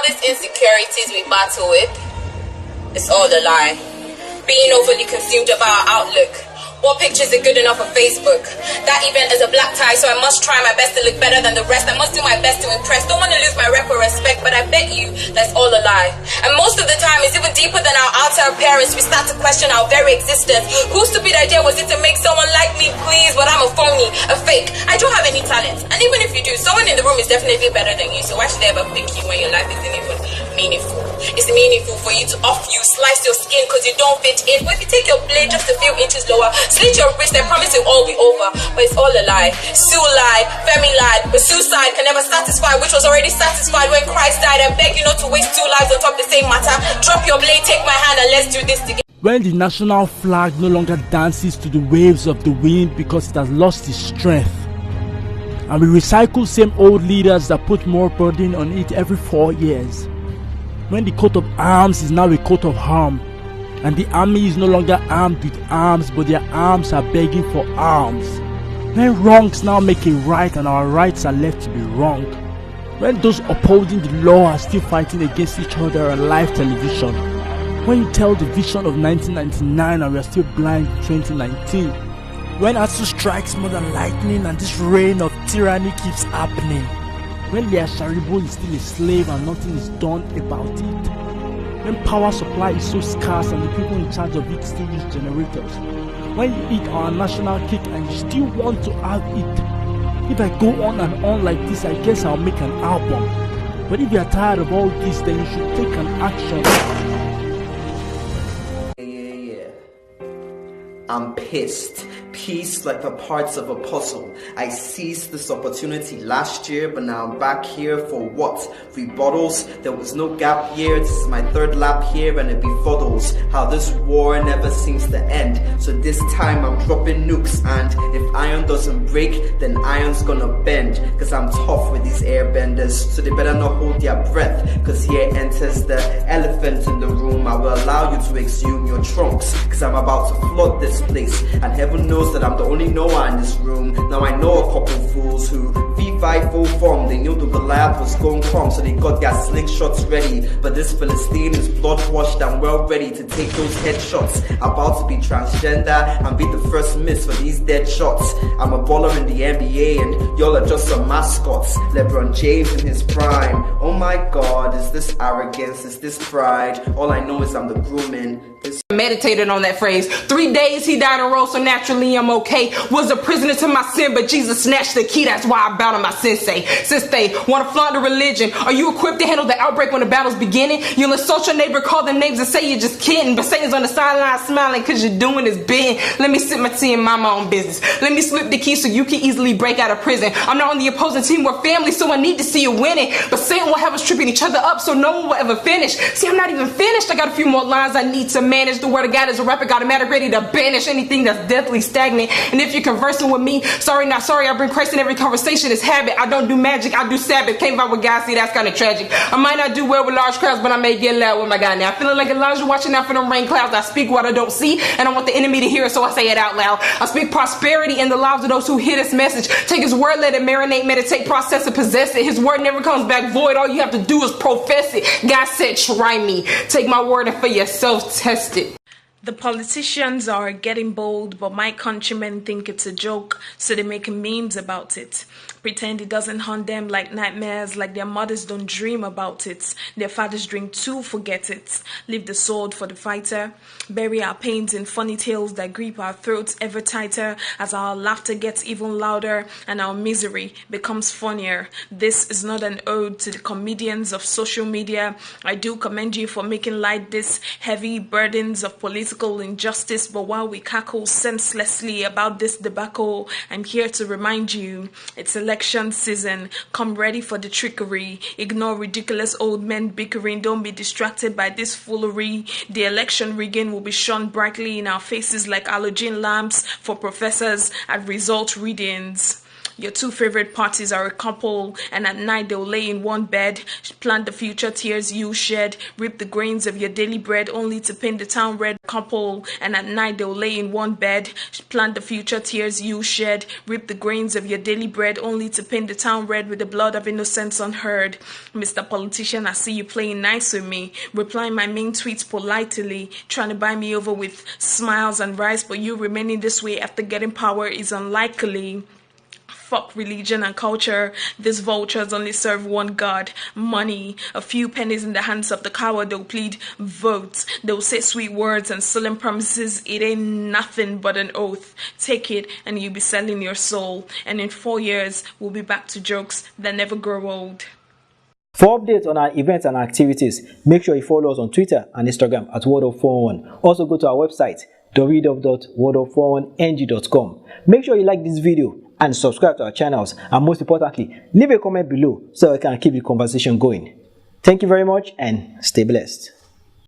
these insecurities we battle with, it's all a lie. Being overly consumed about our outlook. What pictures are good enough for Facebook? That event is a black tie, so I must try my best to look better than the rest. I must do my best to impress. Don't want to lose my rep or respect, but I bet you that's all a lie. And most of the time, it's even deeper than our outer appearance. We start to question our very existence. Whose stupid idea was it to make someone like me, please? But I'm a phony, a fake. I don't have any talent. And even if you do, someone in the room is definitely better than you. So why should they ever pick you when your life isn't even meaningful? It's meaningful for you to off you, slice your skin because you don't fit in. But if you take your blade just a few inches lower, slit your wrist and promise it'll all be over. But it's all a lie. Sue lied, Femi lied, but suicide can never satisfy, which was already satisfied when Christ died. I beg you not to waste two lives on top of the same matter. Drop your blade, take my hand, and let's do this together. When the national flag no longer dances to the waves of the wind because it has lost its strength, and we recycle same old leaders that put more burden on it every 4 years. When the coat of arms is now a coat of harm, and the army is no longer armed with arms, but their arms are begging for arms. When wrongs now make a right and our rights are left to be wronged. When those upholding the law are still fighting against each other on live television. When you tell the vision of 1999 and we are still blind in 2019. When ASUU strikes more than lightning and this reign of tyranny keeps happening. When Leah Sharibu is still a slave and nothing is done about it. When power supply is so scarce and the people in charge of it still use generators. When you eat our national cake and you still want to have it. If I go on and on like this, I guess I'll make an album. But if you are tired of all this, then you should take an action. I'm pissed. Pieced like the parts of a puzzle. I seized this opportunity last year, but now I'm back here for what? Rebuttals? There was no gap year. This is my third lap here and it befuddles how this war never seems to end. So this time I'm dropping nukes, and if iron doesn't break, then iron's gonna bend. Cause I'm tough with these airbenders, so they better not hold their breath. Cause here enters the elephant in the room. I will allow you to exhume your trunks, cause I'm about to flood this place, and heaven knows that I'm the only knower in this room. Now I know a couple fools who V5 full form. They knew the Goliath was going to come, so they got their slingshots ready. But this Philistine is blood washed and well ready to take those headshots. About to be transgender and be the first miss for these dead shots. I'm a baller in the NBA and y'all are just some mascots. LeBron James in his prime. Oh my God, is this arrogance? Is this pride? All I know is I'm the grooming. Meditated on that phrase. 3 days he died and rose, so naturally I'm okay. Was a prisoner to my sin, but Jesus snatched the key. That's why I bow to my sensei. Since they want to flaunt the religion, are you equipped to handle the outbreak when the battle's beginning? You'll insult your neighbor, call them names, and say you're just kidding, but Satan's on the sideline smiling cause you're doing his bidding. Let me sip my tea and mind my own business. Let me slip the key so you can easily break out of prison. I'm not on the opposing team, we're family, so I need to see you winning. But Satan will have us tripping each other up so no one will ever finish. See, I'm not even finished. I got a few more lines I need to manage. The word of God is a rapper, got automatic ready to banish anything that's deathly stagnant. And if you're conversing with me, sorry not sorry, I bring Christ in every conversation. It's habit. I don't do magic, I do Sabbath. Came out with guys, see, that's kind of tragic. I might not do well with large crowds, but I may get loud with my guy now. Feeling like Elijah watching out for them rain clouds. I speak what I don't see, and I want the enemy to hear it, so I say it out loud. I speak prosperity in the lives of those who hear this message. Take his word, let it marinate, meditate, process it, possess it. His word never comes back void. All you have to do is profess it. God said, try me. Take my word and for yourself, test it. The politicians are getting bold, but my countrymen think it's a joke, so they're making memes about it. Pretend it doesn't haunt them like nightmares, like their mothers don't dream about it. Their fathers drink too, forget it. Leave the sword for the fighter. Bury our pains in funny tales that grip our throats ever tighter as our laughter gets even louder and our misery becomes funnier. This is not an ode to the comedians of social media. I do commend you for making light this heavy burdens of political injustice, but while we cackle senselessly about this debacle, I'm here to remind you it's election season. Come ready for the trickery. Ignore ridiculous old men bickering. Don't be distracted by this foolery. The election rigging will be shone brightly in our faces like halogen lamps for professors at result readings. Your two favorite parties are a couple, and at night they'll lay in one bed, plant the future tears you shed, reap the grains of your daily bread, only to paint the town red. Couple, and at night they'll lay in one bed, plant the future tears you shed, reap the grains of your daily bread, only to paint the town red with the blood of innocence unheard. Mr. Politician, I see you playing nice with me, replying my main tweets politely, trying to buy me over with smiles and rice, but you remaining this way after getting power is unlikely. Fuck religion and culture. These vultures only serve one God, money. A few pennies in the hands of the coward, they'll plead votes. They'll say sweet words and solemn promises. It ain't nothing but an oath. Take it and you'll be selling your soul. And in 4 years, we'll be back to jokes that never grow old. For updates on our events and activities, make sure you follow us on Twitter and Instagram at WordUp411. Also go to our website www.wordup411ng.com. Make sure you like this video and subscribe to our channels, and most importantly, leave a comment below so we can keep the conversation going. Thank you very much and stay blessed.